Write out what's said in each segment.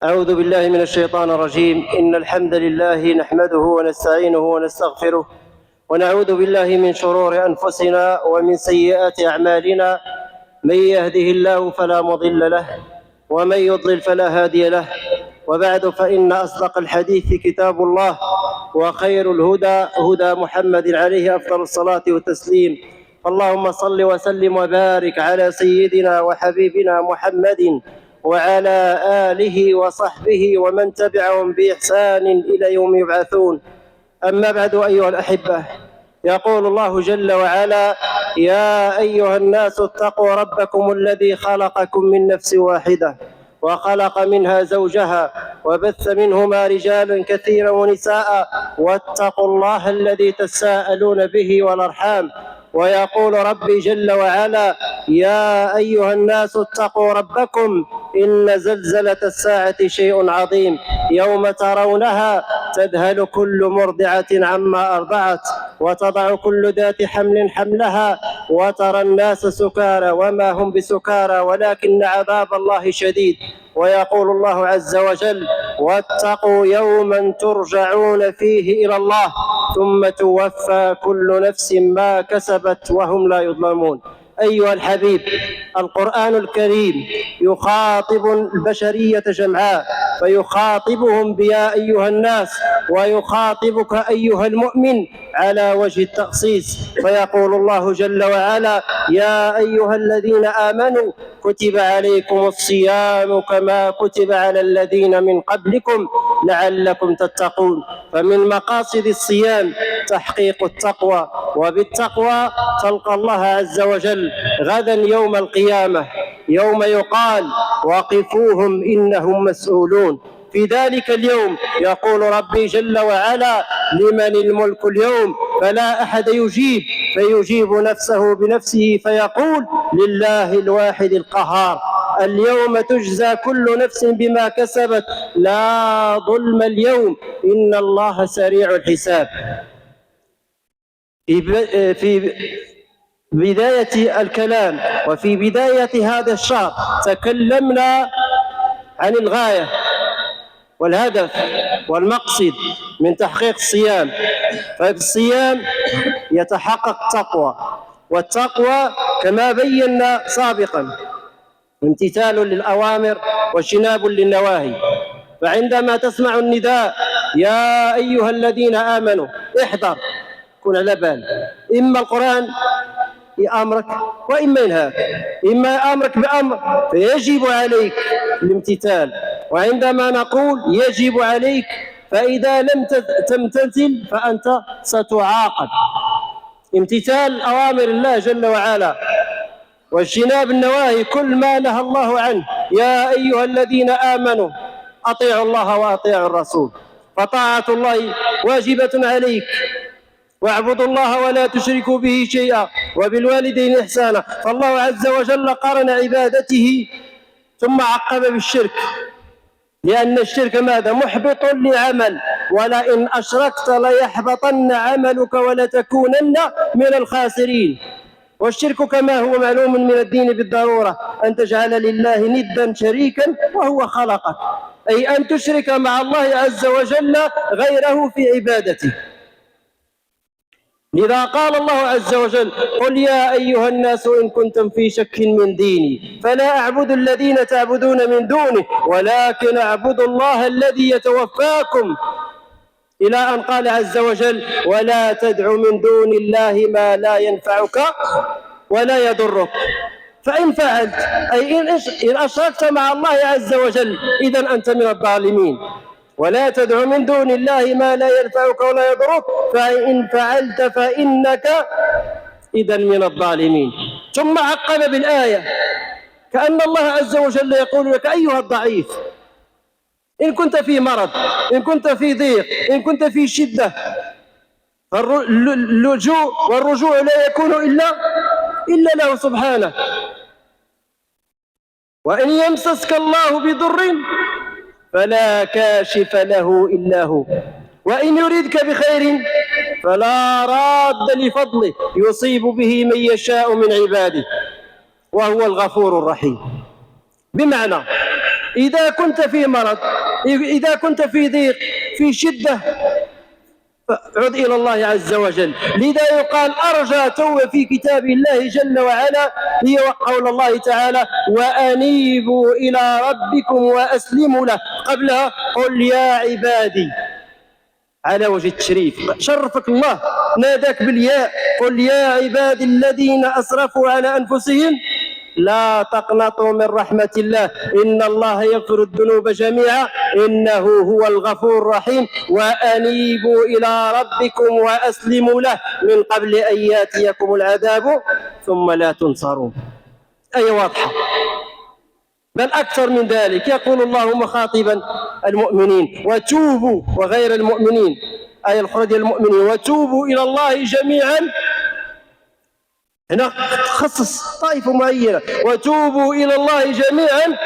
أعوذ بالله من الشيطان الرجيم. إن الحمد لله نحمده ونستعينه ونستغفره ونعوذ بالله من شرور أنفسنا ومن سيئات أعمالنا. من يهده الله فلا مضل له ومن يضلل فلا هادي له. وبعد، فإن أصدق الحديث كتاب الله، وخير الهدى هدى محمد عليه أفضل الصلاة والتسليم. اللهم صل وسلم وبارك على سيدنا وحبيبنا محمد وعلى آله وصحبه ومن تبعهم بإحسان إلى يوم يبعثون. أما بعد، أيها الأحبة، يقول الله جل وعلا: يا أيها الناس اتقوا ربكم الذي خلقكم من نفس واحدة وخلق منها زوجها وبث منهما رجالا كثيرا ونساء واتقوا الله الذي تساءلون به والأرحام. ويقول ربي جل وعلا: يا أيها الناس اتقوا ربكم إن زلزلة الساعة شيء عظيم، يوم ترونها تذهل كل مرضعة عما أرضعت وتضع كل ذات حمل حملها وترى الناس سكارى وما هم بسكارى ولكن عذاب الله شديد. ويقول الله عز وجل: واتقوا يوما ترجعون فيه إلى الله ثم توفى كل نفس ما كسبت وهم لا يظلمون. أيها الحبيب، القرآن الكريم يخاطب البشرية جمعاء، فيخاطبهم بيا أيها الناس، ويخاطبك أيها المؤمن على وجه التخصيص. فيقول الله جل وعلا: يا أيها الذين آمنوا كتب عليكم الصيام كما كتب على الذين من قبلكم لعلكم تتقون. فمن مقاصد الصيام تحقيق التقوى، وبالتقوى تلقى الله عز وجل غدا يوم القيامة، يوم يقال: وقفوهم إنهم مسؤولون. في ذلك اليوم يقول ربي جل وعلا: لمن الملك اليوم؟ فلا أحد يجيب، فيجيب نفسه بنفسه فيقول: لله الواحد القهار. اليوم تجزى كل نفس بما كسبت لا ظلم اليوم إن الله سريع الحساب. في بداية الكلام وفي بداية هذا الشهر تكلمنا عن الغاية والهدف والمقصد من تحقيق الصيام. ففي الصيام يتحقق التقوى، والتقوى كما بينا سابقا امتثال للأوامر واجتناب للنواهي. فعندما تسمع النداء: يا أيها الذين آمنوا، احذر، كن على بال. إما القرآن يأمرك وإما ينهاك، إما يأمرك بأمر فيجب عليك الامتثال، وعندما نقول يجب عليك فإذا لم تمتثل فأنت ستعاقب. امتثال أوامر الله جل وعلا واجتناب النواهي، كل ما نهى الله عنه. يا أيها الذين آمنوا أطيعوا الله وأطيعوا الرسول، فطاعة الله واجبة عليك. واعبدوا الله ولا تشركوا به شيئا وبالوالدين إحسانا. فالله عز وجل قارن عبادته ثم عقب بالشرك، لأن الشرك ماذا؟ محبط للعمل، ولئن أشركت ليحبطن عملك ولتكونن من الخاسرين. والشرك كما هو معلوم من الدين بالضرورة أن تجعل لله ندا شريكا وهو خلقك، أي أن تشرك مع الله عز وجل غيره في عبادته. لذا قال الله عز وجل: قل يا أيها الناس إن كنتم في شك من ديني فلا أعبد الذين تعبدون من دونه ولكن أعبد الله الذي يتوفاكم، إلى أن قال عز وجل: ولا تدع من دون الله ما لا ينفعك ولا يضرك. فإن فعلت، أي إن أشركت مع الله عز وجل، إذن أنت من الظالمين. ولا تدع من دون الله ما لا ينفعك ولا يضرك، فإن فعلت فإنك إذن من الظالمين. ثم عقب بالآية كأن الله عز وجل يقول لك: أيها الضعيف، إن كنت في مرض، إن كنت في ضيق، إن كنت في شدة، فاللجوء والرجوع لا يكون إلا له سبحانه. وإن يمسسك الله بضر فلا كاشف له إلا هو، وإن يريدك بخير فلا راد لفضله يصيب به من يشاء من عباده وهو الغفور الرحيم. بمعنى إذا كنت في مرض، إذا كنت في ضيق، في شدة، عد إلى الله عز وجل. لذا يقال أرجى توبة في كتاب الله جل وعلا هي قول الله تعالى: وأنيبوا إلى ربكم وأسلموا له. قبلها قل يا عبادي، على وجه التشريف، شرفك الله، ناداك بالياء: قل يا عبادي الذين أسرفوا على أنفسهم لا تقنطوا من رحمة الله إن الله يغفر الذنوب جميعا إنه هو الغفور الرحيم وأنيبوا إلى ربكم وأسلموا له من قبل أن يأتيكم العذاب ثم لا تنصرون. أي واضحة، بل أكثر من ذلك. يقول الله مخاطبا المؤمنين: وتوبوا، وغير المؤمنين، آية الأخرى ديال المؤمنين: وتوبوا إلى الله جميعا. هنا تخصص طائفة معينة: وتوبوا إلى الله جميعا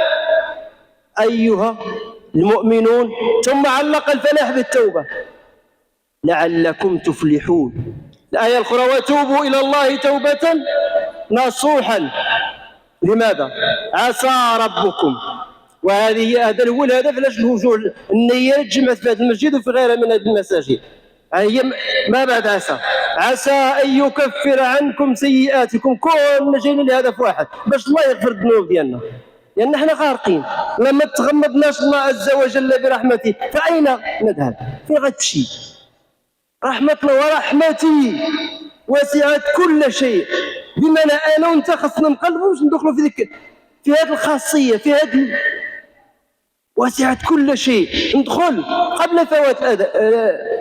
أيها المؤمنون، ثم علق الفلاح بالتوبة: لعلكم تفلحون. الآية الأخرى: وتوبوا إلى الله توبة نصوحا. لماذا؟ عسى ربكم. هذا هو الهدف. علاش الوجوه النية تجمعت في هذا المسجد وفي غيرها من هذه المساجد. هي ما بعد عسى أن يكفر عنكم سيئاتكم. كلنا جايين لهدف واحد: باش الله يغفر الذنوب ديالنا، لأن احنا غارقين. لما تغمضناش الله عز وجل برحمته فأين نذهب؟ فين غتمشي؟ رحمة الله ورحمتي وسعت كل شيء. بمعنى أنا وأنت خصنا نقلبوا باش ندخلوا في هذه الخاصية، في هذه وسعت كل شيء، ندخل قبل فوات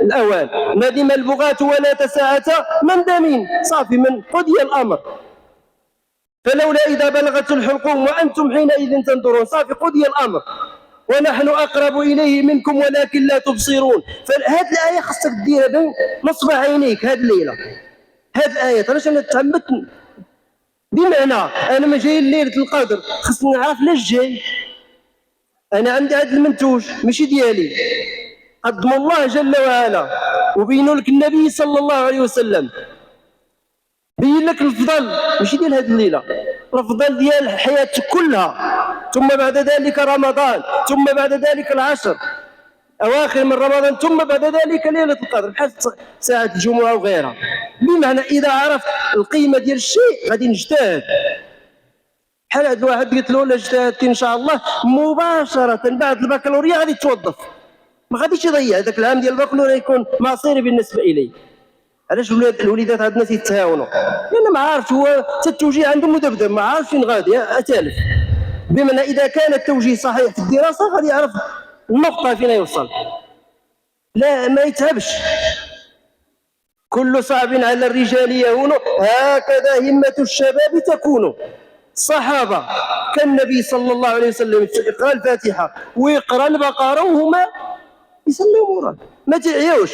الأوان. ندم البغاة ولا تساعة مندمين. صافي، من قضي الأمر. فلولا إذا بلغت الحلقوم وأنتم حينئذ تنظرون. صافي، قضي الأمر. ونحن أقرب إليه منكم ولكن لا تبصرون. فهذه الآية خصك ديرها بين نصب عينيك هذه الليلة. هذه الآية علاش أنا تعمدت؟ بمعنى أنا ما جاي ليلة القدر خصني نعرف لاش جاي. أنا عندي هذا المنتوج ماشي ديالي، قدم الله جل وعلا وبينوا لك النبي صلى الله عليه وسلم، بين لك الفضل ماشي ديال هذه الليلة، الفضل ديال حياتك كلها، ثم بعد ذلك رمضان، ثم بعد ذلك العشر أواخر من رمضان، ثم بعد ذلك ليلة القدر بحال ساعة الجمعة وغيرها. بمعنى إذا عرفت القيمة ديال الشيء غادي نجتهد. بحال هذا الواحد قلت له: لا اجتهدت ان شاء الله مباشره بعد البكالوريا غادي توظف، ما غاديش يضيع ذاك العام ديال البكالوريا، يكون مصيري بالنسبه اليه. علاش الوليدات عندنا تيتهاونوا؟ لان ما عارف هو حتى التوجيه عنده مذبذب، ما عارف فين غادي تالف. بمعنى اذا كان التوجيه صحيح في الدراسه غادي يعرف النقطه فين يوصل، لا ما يتهبش. كل صعب على الرجال يهون هكذا همه الشباب تكون. الصحابة كان النبي صلى الله عليه وسلم يقرأ الفاتحة ويقرأ البقرة وهما يسلموا موراه، ما تعيوش.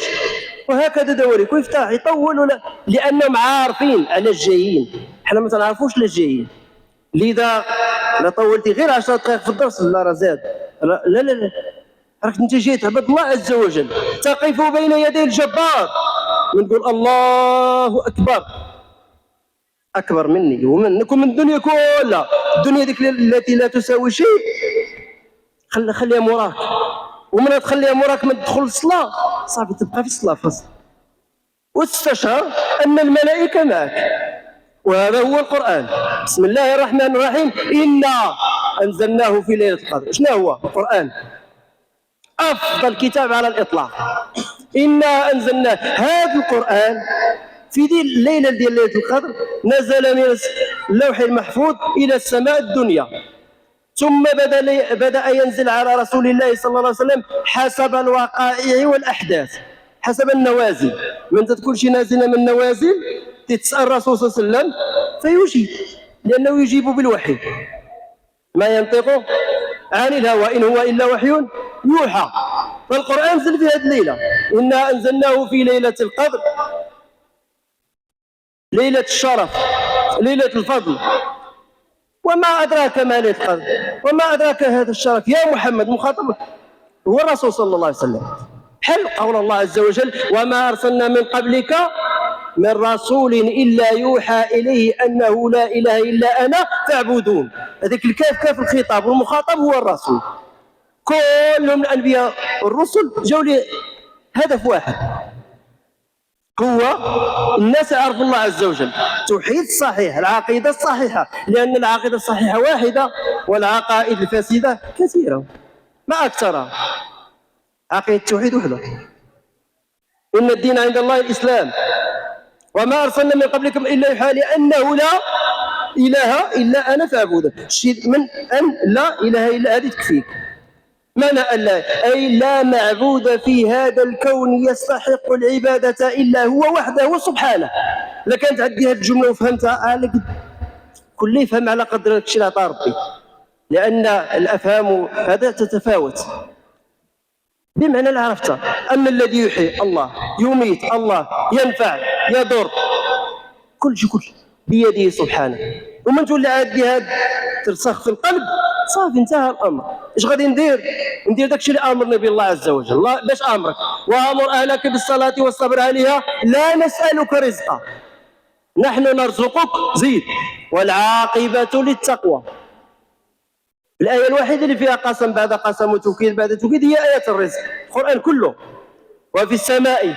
وهكذا دورك ويفتح يطول لأنهم عارفين على الجايين. احنا ما تنعرفوش على الجايين. لذا لا طولتي غير 10 دقائق في الدرس لا راه زاد. لا لا لا، راك انت جاي تعبد الله عز وجل. تقف بين يدي الجبار ونقول الله أكبر، أكبر مني ومنك ومن الدنيا كلها. الدنيا ديك التي لا تساوي شيء خليها موراك، ومن تخليها موراك ما تدخل الصلاة صافي تبقى في الصلاة فقط. واستشعر أن الملائكة معك، وهذا هو القرآن. بسم الله الرحمن الرحيم: إنا أنزلناه في ليلة القدر. شنو هو القرآن؟ أفضل كتاب على الإطلاق. إنا أنزلناه، هذا القرآن في دي الليلة ديال ليلة القدر نزل من اللوح المحفوظ إلى السماء الدنيا، ثم بدأ ينزل على رسول الله صلى الله عليه وسلم حسب الوقائع والأحداث، حسب النوازل. من تكون شي نازلة من النوازل تتسأل الرسول صلى الله عليه وسلم فيجيب، لأنه يجيب بالوحي، ما ينطق عن الهوى إن هو إلا وحي يوحى. فالقرآن نزل في هذه الليلة: إنا أنزلناه في ليلة القدر، ليلة الشرف، ليلة الفضل. وما أدراك ما ليلة القدر، وما أدراك هذا الشرف يا محمد. مخاطب هو الرسول صلى الله عليه وسلم. حل قول الله عز وجل: وما أرسلنا من قبلك من رسول إلا يوحى إليه أنه لا إله إلا أنا فاعبدون. هذيك الكاف كاف الخطاب، والمخاطب هو الرسول. كلهم الأنبياء والرسل جاوا لهدف واحد، هو الناس يعرفوا الله عز وجل، التوحيد الصحيح، العقيدة الصحيحة، لأن العقيدة الصحيحة واحدة والعقائد الفاسدة كثيرة ما أكثرها. عقيدة التوحيد وحده. إن الدين عند الله الإسلام وما أرسلنا من قبلكم إلا يوحى أنه لا إله إلا أنا فاعبدون. من أن لا إله إلا هذه تكفيك. معنى أن لا، أي لا معبود في هذا الكون يستحق العبادة إلا هو وحده سبحانه. إذا كانت عندي هذه الجملة وفهمتها، كل يفهم على قدر الشيء اللي عطاه ربي، لأن الأفهام هذا تتفاوت بمعنى اللي عرفته. أما الذي يحيي الله، يميت الله، ينفع يضر، كل شيء بيده سبحانه. ومن تولي عادي هذا ترسخ في القلب، صافي انتهى الامر. ايش غادي ندير داك الشيء اللي امرنا به الله عز وجل. الله باش امرك وامر اهلك بالصلاه والصبر عليها لا نسالك رزقا نحن نرزقك، زيد، والعاقبه للتقوى. الايه الوحيده اللي فيها قسم بعد قسم وتوكيد بعد توكيد هي ايه الرزق، القران كله. وفي السماء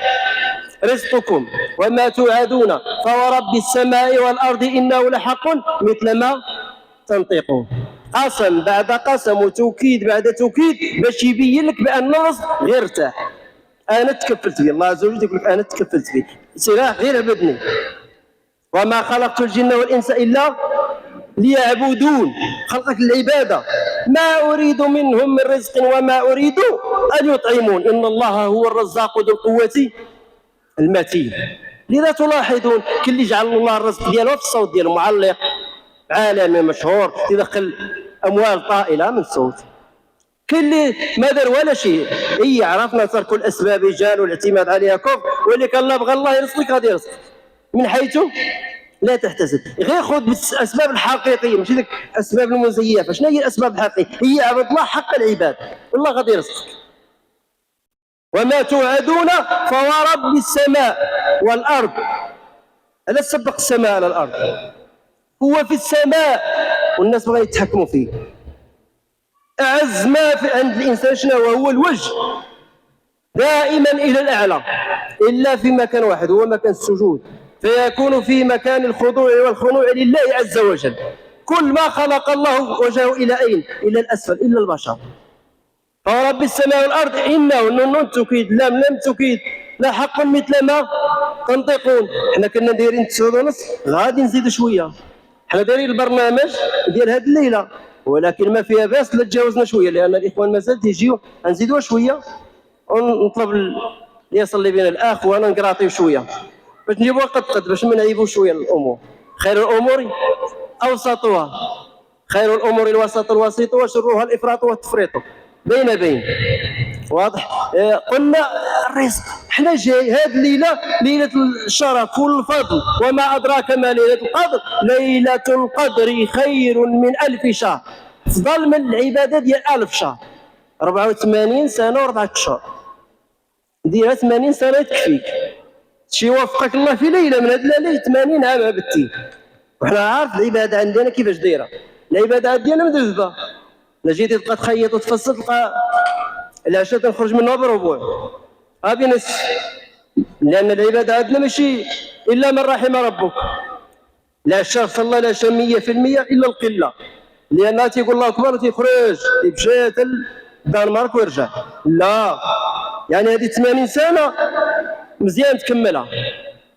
رزقكم وما توعدون فورب السماء والارض انه لحق مثل ما تنطقون. قسم بعد قسم وتوكيد بعد توكيد باش يبين لك بان الرزق غير ارتاح. انا تكفلت به، الله عز وجل يقول لك انا تكفلت به، سلاح غير عبدني. وما خلقت الجن والانس الا ليعبدون، خلقك العباده. ما اريد منهم من رزق وما اريد ان يطعمون ان الله هو الرزاق ذو القوه المتين. لذا تلاحظون كل اللي جعل الله الرزق ديالو في الصوت ديالو، معلق عالمي مشهور يدخل اموال طائله من الصوت، كل ما دار ولا شيء. هي عرفنا ترك الاسباب جال والاعتماد عليها كفر، واللي كان الله بغى الله يرزقك غادي يرزقك من حيث لا تحتسب. غير خذ بالاسباب الحقيقيه، ماشي ديك الاسباب المزيفه. شنو هي الاسباب الحقيقيه؟ هي عبد الله حق العباد والله غادي يرزقك. وما توعدون فورب السماء والارض. هذا سبق السماء على الارض، هو في السماء والناس بغا يتحكموا فيه. اعز ما في عند الانسان شنو هو الوجه، دائما الى الاعلى، الا في مكان واحد هو مكان السجود، فيكون في مكان الخضوع والخنوع لله عز وجل. كل ما خلق الله وجهه الى اين؟ الى الاسفل، الا البشر. فرب السماء والارض انه نون تكيد لام لم تكيد لا حق مثل ما تنطقون. حنا كنا دايرين 9:30، غادي نزيدوا شويه. حنا دايرين البرنامج ديال هذه الليله، ولكن ما فيها باس لا تجاوزنا شويه، لان الاخوان مازال تيجيو، نزيدوها شويه ونطلب اللي يصلي بنا الاخ وانا نقراطيو شويه باش نجيبوها قد باش ما نعيبوا شويه الامور. خير الامور اوسطها، خير الامور الوسط الوسيط، وشرها الافراط والتفريط. بين واضح. قلنا الرزق، حنا جاي هذه الليله ليله الشرف والفضل. وما ادراك ما ليله القدر، ليله القدر خير من 1000 شهر، افضل من العباده ديال 1000 شهر. 84 سنه و4 اشهر، ديرها 80 سنه تكفيك. شي وفقك الله في ليله من هذه الليالي 80 عام عبدتي. وحنا عارف العباده عندنا كيفاش دايره. العباده عندنا مذبذبه، لا جيتي تبقى تخيط وتفصل تلقى العشاء تنخرج منها بربوع غادي نصف، لان العباده عندنا ماشي الا من رحم ربك. لا الشخص صلى لا 100% الا القله، لان تيقول الله اكبر وتيخرج يمشي الدنمارك ويرجع. لا يعني هذه 80 سنه مزيان تكملها،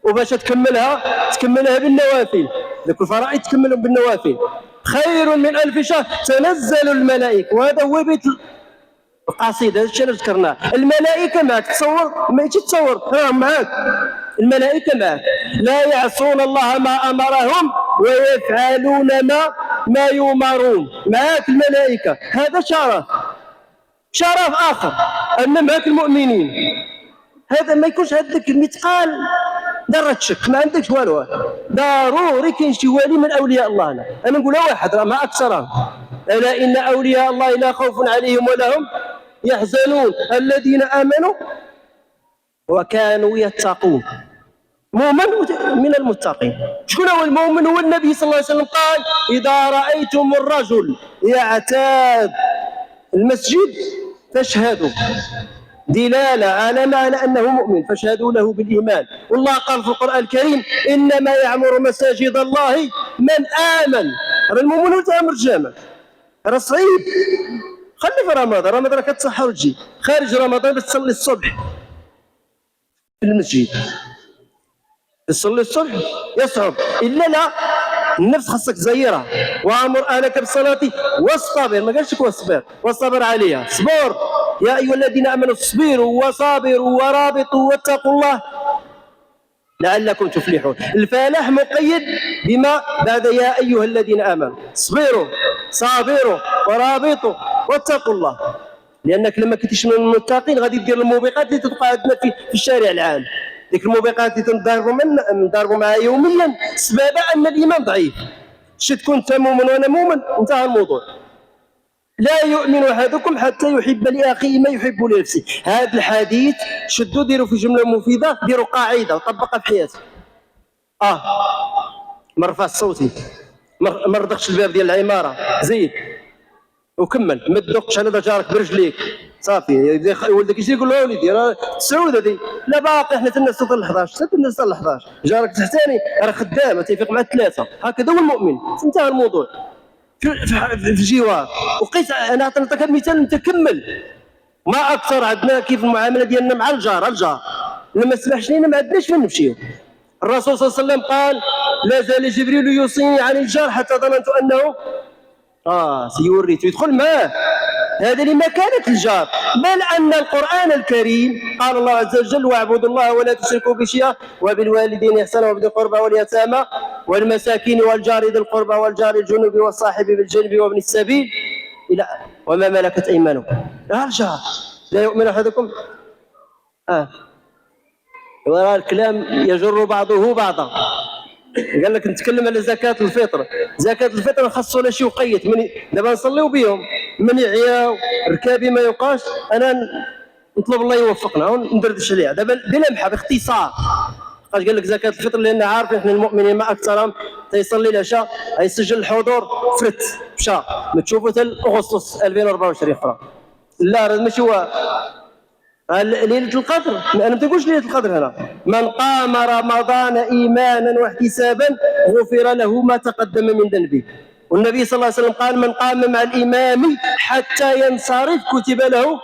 وباش تكملها بالنوافل. ذوك الفرائض تكملهم بالنوافل. خير من 1000 شهر تنزل الملائكه، وهذا هو بيت القصيده. هذا الشيء اللي ذكرناه. الملائكه معك، تصور ما تصور راهم معك، الملائكه معك، لا يعصون الله ما امرهم ويفعلون ما يؤمرون. معك الملائكه، هذا شرف اخر ان معك المؤمنين. هذا ما يكونش عندك مثقال ذره شك، ما عندكش والو. ضروري كاين شي ولي من اولياء الله. انا نقولها واحد راه ما اكثرهم. الا ان اولياء الله لا خوف عليهم ولا هم يحزنون الذين امنوا وكانوا يتقون. مؤمن من المتقين. شكون هو المؤمن؟ هو النبي صلى الله عليه وسلم قال: إذا رأيتم الرجل يعتاد المسجد فاشهدوا، دلالة على أنه مؤمن، فاشهدوا له بالإيمان. والله قال في القرآن الكريم: إنما يعمر مساجد الله من آمن. هذا المؤمن هو تأمر الجامع، راه صعيب. خلي في رمضان كتسحر وتجي، خارج رمضان بتصلي الصبح في المسجد، تصلي الصبح يصعب. إلا لا، النفس خاصك تزيرها. وامر اهلك بالصلاه واصطبر، ما قالش واصبر، واصطبر عليها، صبر. يا ايها الذين امنوا اصبروا وصابروا ورابطوا واتقوا الله لعلكم تفلحون. الفلاح مقيد بما بعد يا ايها الذين امنوا، اصبروا صابروا ورابطوا واتقوا الله. لانك لما كنتيش من المتقين غادي دير الموبقات اللي تبقى عندنا في الشارع العام. ديك الموبقات اللي تنضربوا معها يوميا سببها ان الايمان ضعيف. شي تكون انت مؤمن وانا مؤمن، انتهى الموضوع. لا يؤمن احدكم حتى يحب لاخيه ما يحب لنفسه. هذا الحديث شدوا ديروا في جمله مفيده، ديروا قاعده وطبقها في حياتك. ما رفعش صوتي، ما رضقش الباب ديال العماره، زيد وكمل. ما تدقش على جارك برجليك، صافي. ولدك يجي يقول له: وليدي راه السعود هذه، لا باقي حنا تنسى حتى ل 11، حتى تنسى ل 11. جارك تحتاني راه خدام، تيفيق مع الثلاثه. هكذا هو المؤمن، انتهى الموضوع. في الجوار. وقيس انا نعطيك مثال متكمل. ما اكثر عندنا كيف المعامله ديالنا مع الجار. لما سمحش لينا ما عندناش فين نمشيو. الرسول صلى الله عليه وسلم قال: لا زال جبريل يوصيني عن الجار حتى ظننت انه سيورث يدخل معاه. هذا لمكانة الجار. بل أن القرآن الكريم قال الله عز وجل: واعبدوا الله ولا تشركوا به شيئا وبالوالدين إحسانا وبذي القربى واليتامى والمساكين والجار ذي القربى والجار الجنب والصاحب بالجنب وابن السبيل إلى وما ملكت أيمانكم. الجار لا يؤمن أحدكم. وراء الكلام يجر بعضه بعضا. قال لك نتكلم على زكاة الفطر. زكاة الفطر خاصو لا شي وقيت. دابا نصليو بهم، من يعيا ركابي ما يوقاش، انا نطلب الله يوفقنا وندردش عليها دابا بلمحه باختصار. قال لك زكاة الفطر لان عارفين احنا المؤمنين ما اكثرهم تيصلي العشاء يسجل الحضور فرت مشى، ما تشوفوا حتى اغسطس 2024 اخرى. لا راه ماشي هو ليلة القدر. أنا ما تقولش ليلة القدر هنا. من قام رمضان إيمانا واحتسابا غفر له ما تقدم من ذنبه. والنبي صلى الله عليه وسلم قال: من قام مع الإمام حتى ينصرف كتب له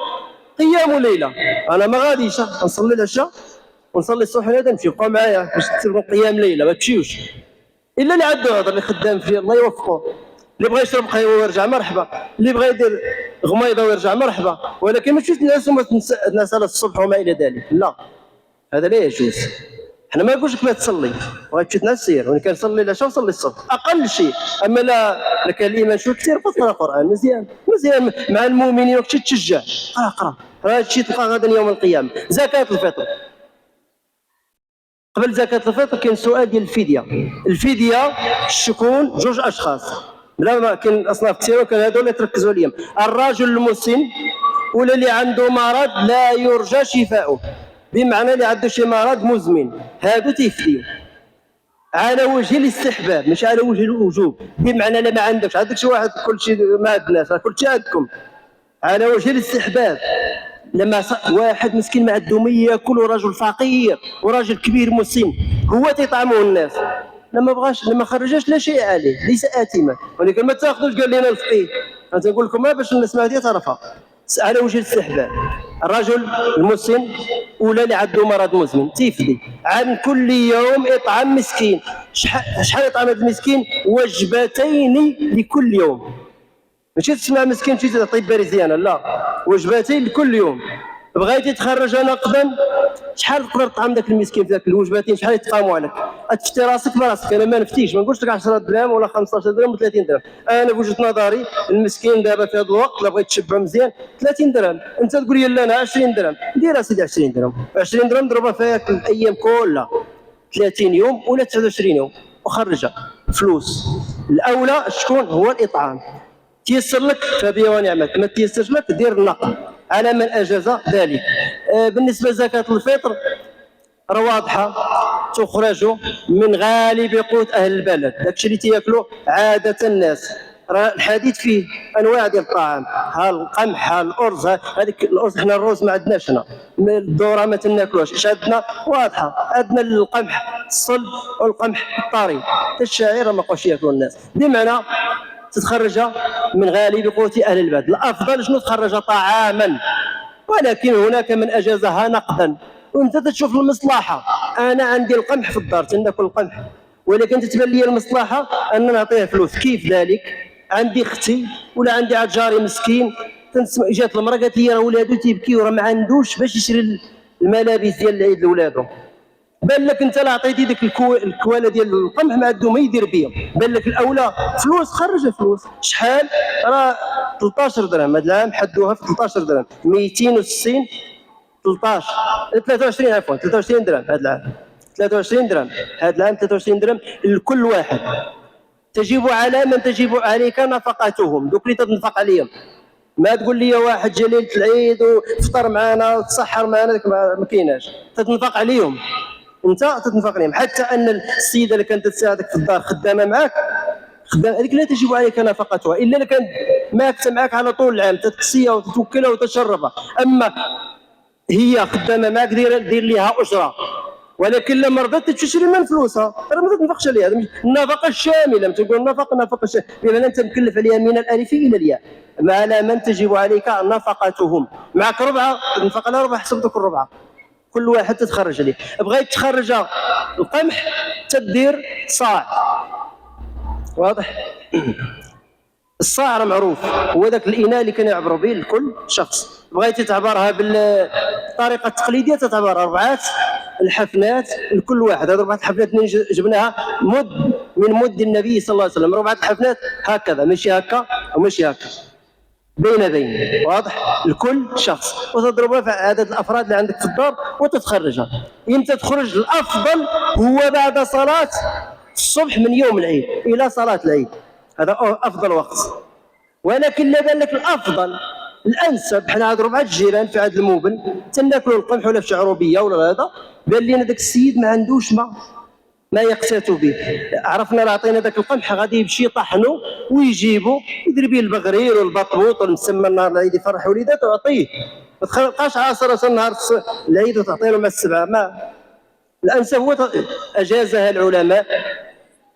قيام ليلة. أنا ما غاديش نصلي العشاء ونصلي الصبح لا نمشي، بقاو معايا باش تكتب قيام ليلة، ما تمشيوش. إلا اللي عنده عذر، اللي خدام فيه الله يوفقه. اللي بغى يشرب قهوه ويرجع مرحبا، اللي بغى يدير غميضه ويرجع مرحبا، ولكن ماشي الناس على الصبح وما الى ذلك. لا، هذا لا يجوز. احنا ما نقولش لك ما تصلي وغتمشي تنسير، وان كان صلي العشاء وصلي الصبح اقل شيء. اما لا كان الايمان شو كثير فقرا القران مزيان مع المؤمنين وكتشي تشجع. اقرا هذا الشيء تلقى غدا يوم القيامه. زكاه الفطر. قبل زكاه الفطر كاين سؤال ديال الفديه شكون جوج اشخاص. بلا ما كاين اصناف كثيره، وكان هذول اللي تركزوا عليهم. الرجل المسن ولا اللي عنده مرض لا يرجى شفاؤه، بمعنى اللي عنده شي مرض مزمن، هادو تيفديو على وجه الاستحباب مش على وجه الوجوب. بمعنى لا ما عندكش شي واحد كل شيء ما عندناش، كل شيء عندكم على وجه الاستحباب. لما واحد مسكين ما عنده ما ياكل، ورجل فقير وراجل كبير مسن هو تيطعمه الناس، لما خرجاش لا شيء عليه، ليس آثما. ولكن ما تاخذوش قال لنا الفقيه، انا تنقول لكم باش الناس ما هذه تعرفها على وجه الاستحباب. الرجل المسن ولا اللي عنده مرض مزمن تيفدي عن كل يوم اطعام مسكين. شحال يطعم هذا المسكين؟ وجبتين لكل يوم. ماشي تسمع مسكين تجي تعطي باريزيانه، لا، وجبتين لكل يوم. بغيتي تخرج نقدا شحال تقدر تطعم ذاك المسكين في ذاك الوجبتين؟ شحال يتقاموا عليك؟ تفتي راسك براسك. انا ما نفتيش، ما نقولش لك 10 دراهم ولا 15 درهم ولا 30 درهم. انا بوجهه نظري المسكين دابا في هذا الوقت لا بغيت تشبع مزيان 30 درهم. انت تقول لي لا انا 20 درهم، دير اسيدي 20 درهم. 20 درهم ضربها فيها الايام كلها 30 يوم ولا 29 يوم وخرجها فلوس. الاولى شكون هو الاطعام. تيسر لك فبها ونعمت، ما تيسرش لك دير النقل على من اجاز ذلك. بالنسبه لزكاه الفطر راه واضحه. تخرج من غالب قوت اهل البلد، داكشي اللي تياكلوا عاده الناس. راه الحديث فيه انواع ديال الطعام، ها القمح، ها الارز، هذيك الارز حنا الرز ما عندناش هنا، الذره ما تناكلوش. اش عندنا؟ واضحه، عندنا القمح الصلب والقمح الطري، حتى الشعير ما بقاوش ياكلوا الناس. بمعنى تتخرج من غالب قوت اهل البلد. الافضل شنو؟ تخرج طعاما، ولكن هناك من اجازها نقدا. وانت تشوف المصلحه، انا عندي القمح في الدار تناكل القمح، ولكن تتبان لي المصلحه ان نعطيه فلوس. كيف ذلك؟ عندي اختي ولا عندي عاد جاري مسكين، جات المراه قالت لي راه ولادو تيبكيو، راه ما عندوش باش يشري الملابس ديال العيد لولادو. بان لك انت لا عطيتي ديك الكواله ديال القمح ما عنده ما يدير بيا، بان لك الاولى فلوس، خرج فلوس. شحال؟ راه 13 درهم هذا العام، حدوها في 13 درهم، 260 13 23 عفوا 23 درهم هذا العام، 23 درهم هذا العام، 23 درهم لكل واحد. تجب على من تجب عليك نفقتهم، دوك اللي تنفق عليهم. ما تقول لي واحد جا ليله العيد وفطر معنا وتسحر معنا، ما كايناش، تتنفق عليهم، انت تتنفق عليهم. حتى ان السيده اللي كانت تساعدك في الدار خدامه معك، هذيك لا تجب عليك نفقتها الا كانت ماكثه معك على طول العام، تكسيها وتتوكلها وتشربها. اما هي خدامه معك دير لها اجره، ولكن لما رضت تشري من فلوسها راه ما تنفقش عليها. النفقه الشامله، تقول نفقه شامله بمعنى انت مكلف عليها من الالف الى الياء. ما على من تجب عليك نفقتهم. معك ربعه تنفق على ربعه، حسب ذوك الربعه كل واحد تتخرج عليه. بغيت تخرج القمح تدير صاع، واضح؟ الصاع راه معروف، هو ذاك الاناء اللي كان يعبر به لكل شخص. بغيتي تعبرها بالطريقه التقليديه تتعبر 4 الحفنات لكل واحد. هذه 4 الحفنات اللي جبناها مد من مد النبي صلى الله عليه وسلم، 4 الحفنات هكذا، ماشي هكا وماشي هكا، بين واضح، لكل شخص. وتضربها في عدد الافراد اللي عندك في الدار وتتخرجها. امتى تخرج؟ الافضل هو بعد صلاه الصبح من يوم العيد الى صلاه العيد، هذا افضل وقت. ولكن لا بان لك الافضل الانسب، حنا هاد 4 الجيران في عهد الموبل تناكلوا القمح ولا في شعروبيه ولا هذا، بان لينا داك السيد ما عندوش ما يقتات به. عرفنا راه عطينا داك القمح غادي يمشي يطحنو ويجيبو يدير به البغرير والبطبوط والمسمى نهار العيد يفرح وليداته ويعطيه. ما تبقاش عاصره نهار العيد وتعطي له مع السبعه. ما الانسب هو اجازها العلماء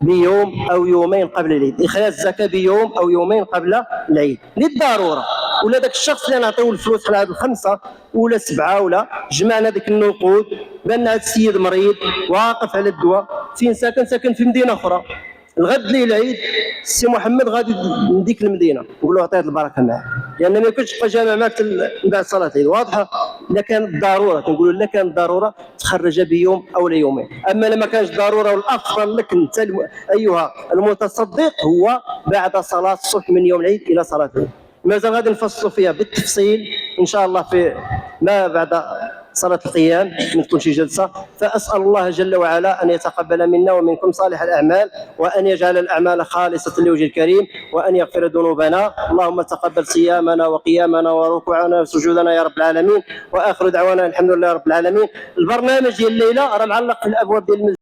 بيوم او يومين قبل العيد، اخراج الزكاه بيوم او يومين قبل العيد للضروره. ولا داك الشخص اللي نعطيو الفلوس حنا هاد 5 ولا 7 ولا جمعنا ديك النقود، بان هاد السيد مريض واقف على الدواء، فين ساكن في مدينه اخرى، الغد ليه العيد السي محمد غادي لديك المدينه، نقول له عطيه البركه معاه، لان ما يمكنش تبقى جامع معك من بعد صلاه العيد. واضحه؟ الا كانت ضروره، كنقولوا الا كانت ضروره تخرج بيوم او ليومين. اما لما كانش ضروره، والافضل لك انت ايها المتصدق هو بعد صلاه الصبح من يوم العيد الى صلاه العيد. مازال غادي نفصلوا فيها بالتفصيل ان شاء الله في ما بعد صلاة القيام، من تكون شي جلسة. فأسأل الله جل وعلا أن يتقبل منا ومنكم صالح الأعمال، وأن يجعل الأعمال خالصة لوجه الكريم، وأن يغفر ذنوبنا. اللهم تقبل صيامنا وقيامنا وركوعنا وسجودنا يا رب العالمين. وآخر دعوانا الحمد لله رب العالمين. البرنامج ديال الليلة راه معلق في الأبواب ديال